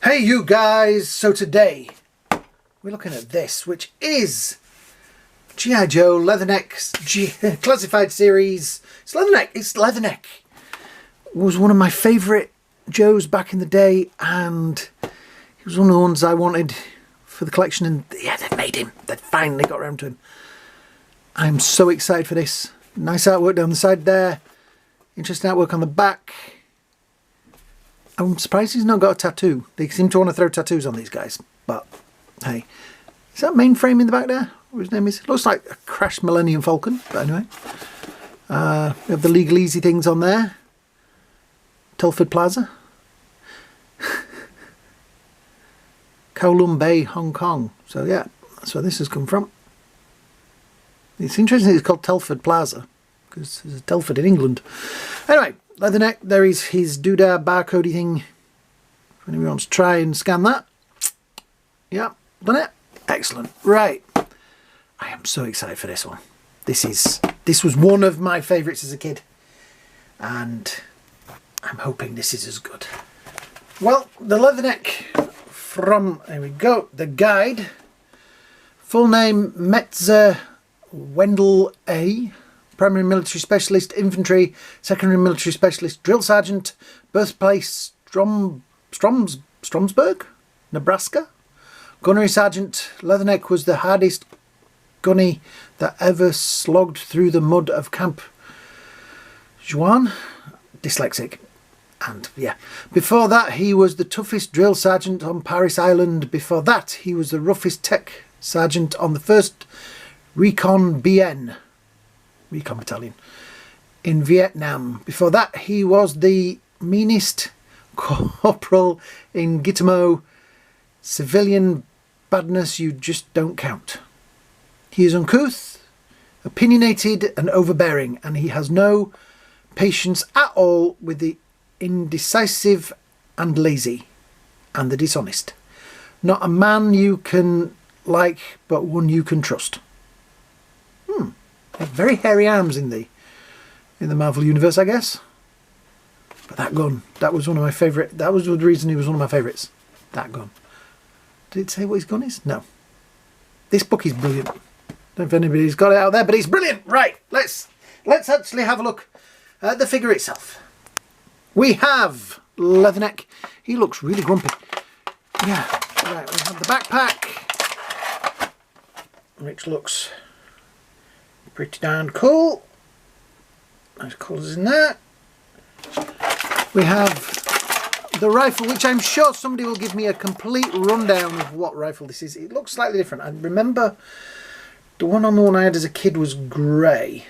Hey you guys, so today we're looking at this, which is G.I. Joe Leatherneck's classified series. It's Leatherneck. It was one of my favourite Joes back in the day, and he was one of the ones I wanted for the collection, and yeah, they've made him. They've finally got around to him. I'm so excited for this. Nice artwork down the side there. Interesting artwork on the back. I'm surprised he's not got a tattoo. They seem to want to throw tattoos on these guys. But, hey. Is that mainframe in the back there? What his name is? It looks like a crashed Millennium Falcon. But anyway. We have the Legal Easy things on there. Telford Plaza. Kowloon Bay, Hong Kong. So, yeah. That's where this has come from. It's interesting it's called Telford Plaza. Because there's a Telford in England. Anyway. Leatherneck, there is his doodah barcodey thing. If anyone wants to try and scan that. Yeah, done it. Excellent. Right. I am so excited for this one. This was one of my favourites as a kid. And I'm hoping this is as good. Well, the Leatherneck from, there we go, the guide. Full name, Metzer Wendell A. Primary Military Specialist, Infantry, Secondary Military Specialist, Drill Sergeant, birthplace Stromsburg, Nebraska. Gunnery Sergeant, Leatherneck was the hardest gunny that ever slogged through the mud of Camp Juan. Dyslexic. And yeah, before that he was the toughest drill sergeant on Paris Island. Before that he was the roughest tech sergeant on the 1st Recon Battalion in Vietnam. Before that he was the meanest corporal in Gitmo. Civilian badness you just don't count. He is uncouth, opinionated and overbearing, and he has no patience at all with the indecisive and lazy and the dishonest. Not a man you can like, but one you can trust. Very hairy arms in the Marvel universe, I guess. But that gun, that was one of my favourite. That was the reason he was one of my favourites. That gun. Did it say what his gun is? No. This book is brilliant. I don't know if anybody's got it out there, but it's brilliant. Right, let's actually have a look at the figure itself. We have Leatherneck. He looks really grumpy. Yeah. Right, we have the backpack, which looks pretty darn cool. Nice colours in there. We have the rifle, which I'm sure somebody will give me a complete rundown of what rifle this is. It looks slightly different. I remember the one I had as a kid was grey.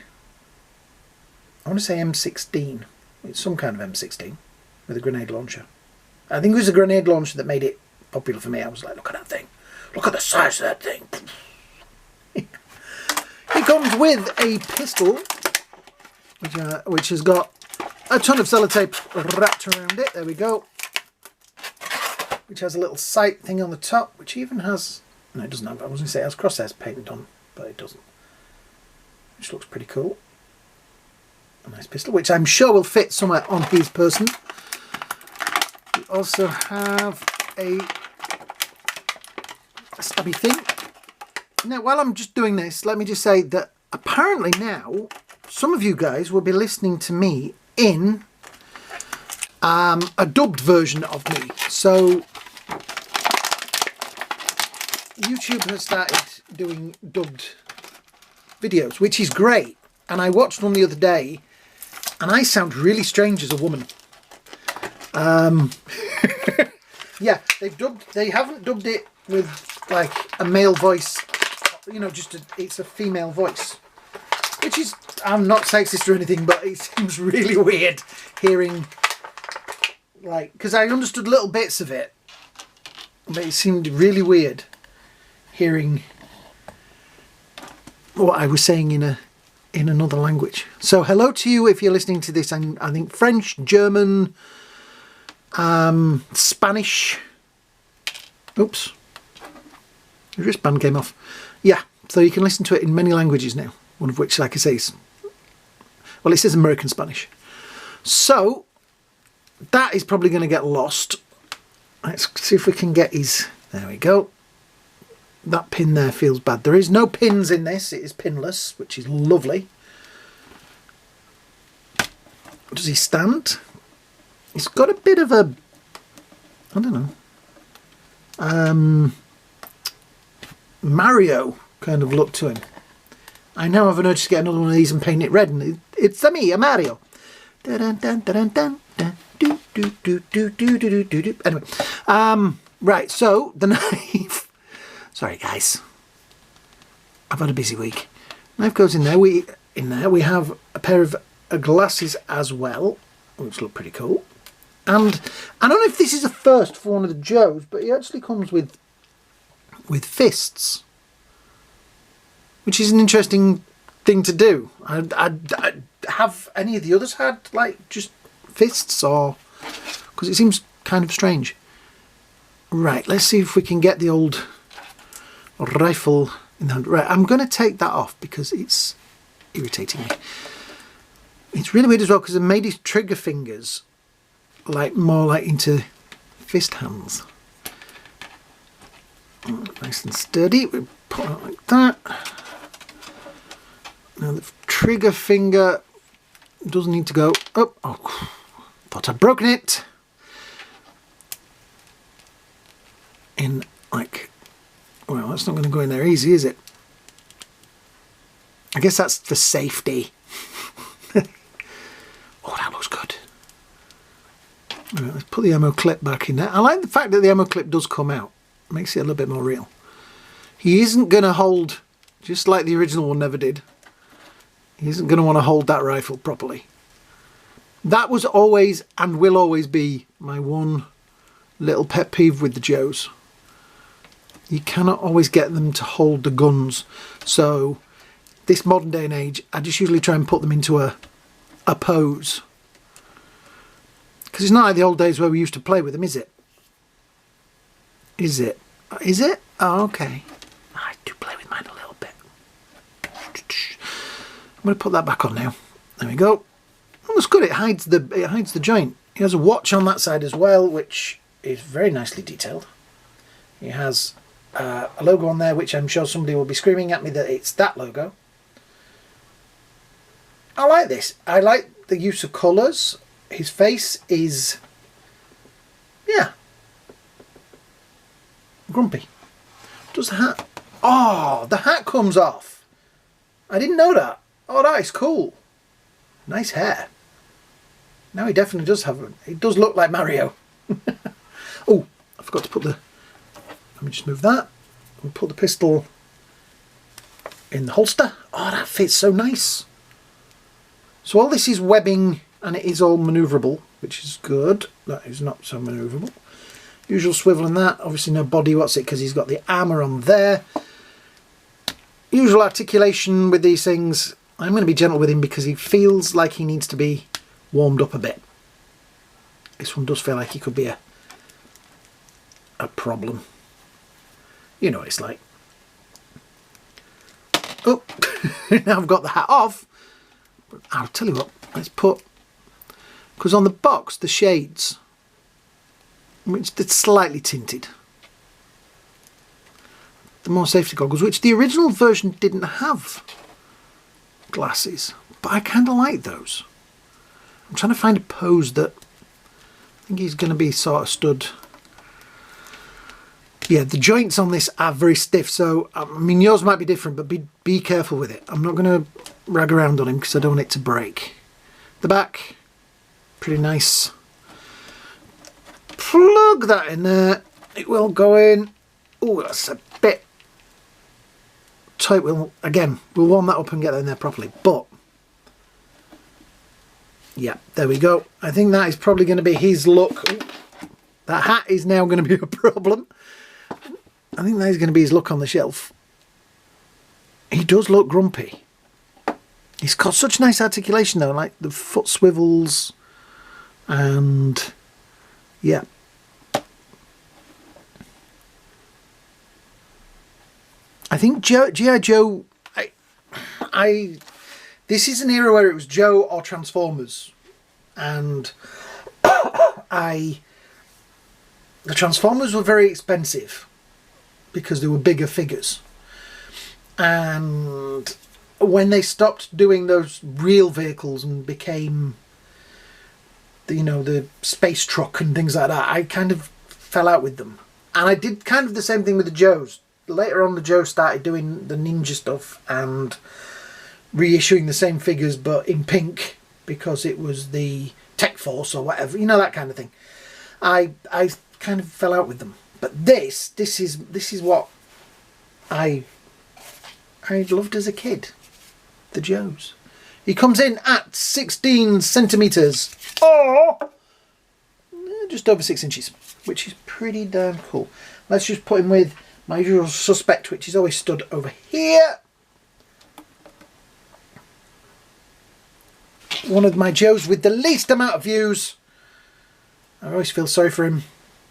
I want to say M16. It's some kind of M16 with a grenade launcher. I think it was a grenade launcher that made it popular for me. I was like, look at that thing. Look at the size of that thing. It comes with a pistol, which has got a ton of sellotape wrapped around it. There we go. Which has a little sight thing on the top, which even has... No, it doesn't have... I was going to say it has crosshairs painted on, but it doesn't. Which looks pretty cool. A nice pistol, which I'm sure will fit somewhere on his person. We also have a stabby thing. Now, while I'm just doing this, let me just say that apparently now some of you guys will be listening to me in a dubbed version of me. So YouTube has started doing dubbed videos, which is great. And I watched one the other day, and I sound really strange as a woman. Yeah, they haven't dubbed it with like a male voice. You know, it's a female voice, which is, I'm not sexist or anything, but it seems really weird hearing, like, because I understood little bits of it, but it seemed really weird hearing what I was saying in another language. So hello to you if you're listening to this. I think French, German, Spanish. Oops, the wristband came off. Yeah, so you can listen to it in many languages now, one of which, like I say, is, well, it says American Spanish. So that is probably going to get lost Let's see if we can get his... There we go. That pin there feels bad. There is no pins in this. It is pinless, which is lovely. Does he stand? He's got a bit of a... I don't know. Mario kind of look to him. I now have an urge to get another one of these and paint it red. And it's me, a Mario. Anyway, right, so the knife. Sorry, guys. I've had a busy week. Knife goes in there. We have a pair of glasses as well, which look pretty cool. And I don't know if this is a first for one of the Joes, but he actually comes with fists, which is an interesting thing to do. Have any of the others had like just fists, or because it seems kind of strange. Right, let's see if we can get the old rifle in the hand. Right, I'm going to take that off because it's irritating me. It's really weird as well because they made his trigger fingers like more like into fist hands. Nice and sturdy. We put it like that. Now the trigger finger doesn't need to go up. Oh, thought I'd broken it. In like, well, that's not going to go in there easy, is it? I guess that's for safety. Oh, that looks good. Right, let's put the ammo clip back in there. I like the fact that the ammo clip does come out. Makes it a little bit more real. He isn't going to hold, just like the original one never did, he isn't going to want to hold that rifle properly. That was always and will always be my one little pet peeve with the Joes. You cannot always get them to hold the guns. So this modern day and age, I just usually try and put them into a pose. Because it's not like the old days where we used to play with them, is it? Is it? Is it? Oh, okay. I do play with mine a little bit. I'm going to put that back on now. There we go. Oh, that's good. It hides the joint. He has a watch on that side as well, which is very nicely detailed. He has a logo on there, which I'm sure somebody will be screaming at me that it's that logo. I like this. I like the use of colours. His face is, yeah, grumpy. Does the hat? Oh, the hat comes off. I didn't know that. Oh, that is cool. Nice hair. Now he definitely does have it. He does look like Mario. Oh, I forgot to put the... Let me just move that. We'll put the pistol in the holster. Oh, that fits so nice. So all this is webbing and it is all manoeuvrable, which is good. That is not so manoeuvrable. Usual swivel in that. Obviously no body, what's it? Because he's got the armour on there. Usual articulation with these things. I'm going to be gentle with him because he feels like he needs to be warmed up a bit. This one does feel like he could be a problem. You know what it's like. Oh, now I've got the hat off. But I'll tell you what, let's put... Because on the box, the shades, which they're slightly tinted. The more safety goggles, which the original version didn't have glasses. But I kind of like those. I'm trying to find a pose that I think he's going to be sort of stood. Yeah, the joints on this are very stiff, so I mean yours might be different, but be careful with it. I'm not going to rag around on him because I don't want it to break. The back, pretty nice. Plug that in there. It will go in. Oh, that's a bit tight. We'll warm that up and get that in there properly. But yeah, there we go. I think that is probably going to be his look. Ooh, that hat is now going to be a problem. I think that is going to be his look on the shelf. He does look grumpy. He's got such nice articulation though, like the foot swivels and yeah. I think G.I. Joe, this is an era where it was Joe or Transformers, and the Transformers were very expensive because they were bigger figures. And when they stopped doing those real vehicles and became, you know, the space truck and things like that, I kind of fell out with them. And I did kind of the same thing with the Joes. Later on, the Joe started doing the ninja stuff and reissuing the same figures but in pink because it was the Tech Force or whatever, you know, that kind of thing. I kind of fell out with them. But this is what I loved as a kid. The Joes. He comes in at 16 centimetres. Or just over 6 inches, which is pretty damn cool. Let's just put him with my usual suspect, which is always stood over here. One of my Joes with the least amount of views. I always feel sorry for him.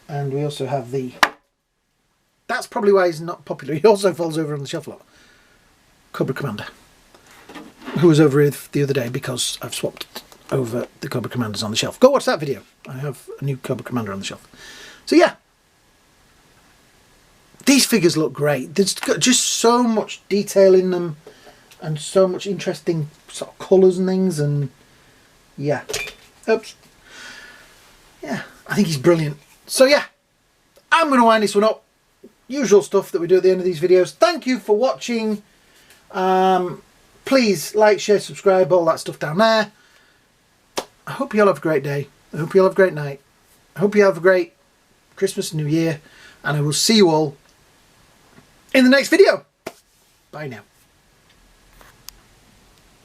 And we also have the... That's probably why he's not popular. He also falls over on the shelf a lot. Cobra Commander. Who was over here the other day because I've swapped over the Cobra Commanders on the shelf. Go watch that video. I have a new Cobra Commander on the shelf. So yeah. These figures look great. There's got just so much detail in them. And so much interesting sort of colours and things. And yeah. Oops. Yeah. I think he's brilliant. So yeah. I'm going to wind this one up. Usual stuff that we do at the end of these videos. Thank you for watching. Please like, share, subscribe, all that stuff down there. I hope you all have a great day. I hope you all have a great night. I hope you have a great Christmas and New Year. And I will see you all in the next video. Bye now.